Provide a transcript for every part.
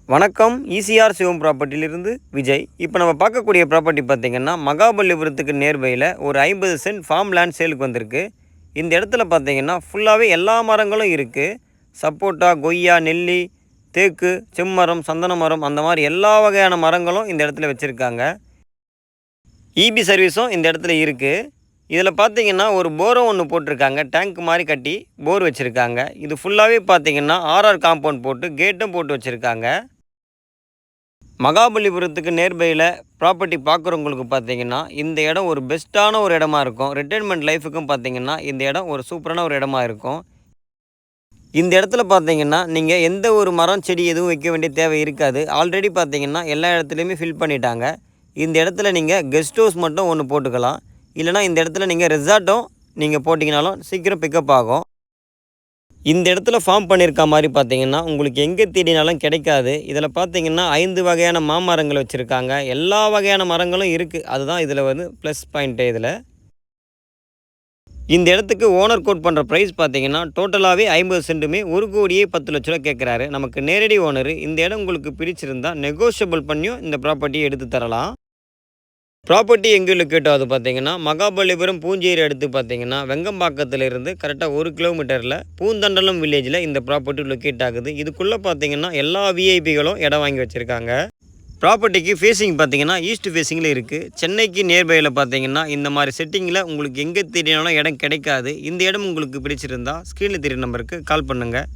வணக்கம். ஈசிஆர் சிவம் ப்ராப்பர்ட்டியிலிருந்து விஜய். இப்போ நம்ம பார்க்கக்கூடிய ப்ராப்பர்ட்டி பார்த்திங்கன்னா மகாபலிபுரத்துக்கு நியர்பையில் ஒரு 50 சென்ட் ஃபார்ம் லேண்ட் சேலுக்கு வந்திருக்கு. இந்த இடத்துல பார்த்திங்கன்னா ஃபுல்லாகவே எல்லா மரங்களும் இருக்குது. சப்போட்டா, கொய்யா, நெல்லி, தேக்கு, செம்மரம், சந்தன மரம், அந்த மாதிரி எல்லா வகையான மரங்களும் இந்த இடத்துல வச்சுருக்காங்க. இபி சர்வீஸும் இந்த இடத்துல இருக்குது. இதில் பார்த்திங்கன்னா ஒரு போரும் ஒன்று போட்டிருக்காங்க. டேங்க் மாதிரி கட்டி போர் வச்சுருக்காங்க. இது ஃபுல்லாகவே பார்த்திங்கன்னா ஆர்ஆர் காம்பவுண்ட் போட்டு கேட்டும் போட்டு வச்சுருக்காங்க. மகாபலிபுரத்துக்கு நேர்பையில் ப்ராப்பர்ட்டி பார்க்குறவங்களுக்கு பார்த்தீங்கன்னா இந்த இடம் ஒரு பெஸ்ட்டான ஒரு இடமா இருக்கும். ரிட்டைர்மெண்ட் லைஃபுக்கும் பார்த்தீங்கன்னா இந்த இடம் ஒரு சூப்பரான ஒரு இடமா இருக்கும். இந்த இடத்துல பார்த்தீங்கன்னா நீங்கள் எந்த ஒரு மரம் செடி எதுவும் வைக்க வேண்டிய தேவை இருக்காது. ஆல்ரெடி பார்த்தீங்கன்னா எல்லா இடத்துலையுமே ஃபில் பண்ணிட்டாங்க. இந்த இடத்துல நீங்கள் கெஸ்ட் ஹவுஸ் மட்டும் ஒன்று போட்டுக்கலாம். இல்லைனா இந்த இடத்துல நீங்கள் ரெசார்ட்டும் நீங்கள் போட்டிங்கனாலும் சீக்கிரம் பிக்கப் ஆகும். இந்த இடத்துல ஃபார்ம் பண்ணியிருக்க மாதிரி பார்த்தீங்கன்னா உங்களுக்கு எங்கே தேடினாலும் கிடைக்காது. இதில் பார்த்தீங்கன்னா 5 வகையான மாமரங்கள் வச்சுருக்காங்க. எல்லா வகையான மரங்களும் இருக்குது. அதுதான் இதில் ப்ளஸ் பாயிண்ட்டு. இந்த இடத்துக்கு ஓனர் கோட் பண்ணுற ப்ரைஸ் பார்த்தீங்கன்னா டோட்டலாகவே 50 சென்ட்டுமே 1,10,00,000 கேட்குறாரு. நமக்கு நேரடி ஓனர் இந்த இடம் உங்களுக்கு பிடிச்சிருந்தா நெகோஷியபிள் பண்ணியும் இந்த ப்ராப்பர்ட்டியை எடுத்து தரலாம். ப்ராப்பர்ட்டி எங்கே லொக்கேட் ஆகுது பார்த்தீங்கன்னா மகாபலிபுரம் பூஞ்சேரி அடுத்து பார்த்தீங்கன்னா வெங்கம்பாக்கத்திலிருந்து கரெக்டாக 1 கிலோமீட்டரில் பூந்தண்டலம் வில்லேஜில் இந்த ப்ராப்பர்ட்டி லொக்கேட் ஆகுது. இதுக்குள்ளே பார்த்தீங்கன்னா எல்லா விஐபிகளும் இடம் வாங்கி வச்சுருக்காங்க. ப்ராப்பர்ட்டிக்கு ஃபேஸிங் பார்த்தீங்கன்னா ஈஸ்ட் ஃபேஸிங்கில் இருக்குது. சென்னைக்கு நியர்பையில் பார்த்தீங்கன்னா இந்த மாதிரி செட்டிங்கில் உங்களுக்கு எங்கே தெரியினாலும் இடம் கிடைக்காது. இந்த இடம் உங்களுக்கு பிடிச்சிருந்தா ஸ்க்ரீனில் தெரிய நம்பருக்கு கால் பண்ணுங்கள்.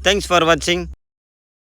தேங்க்ஸ் ஃபார் வாட்சிங்.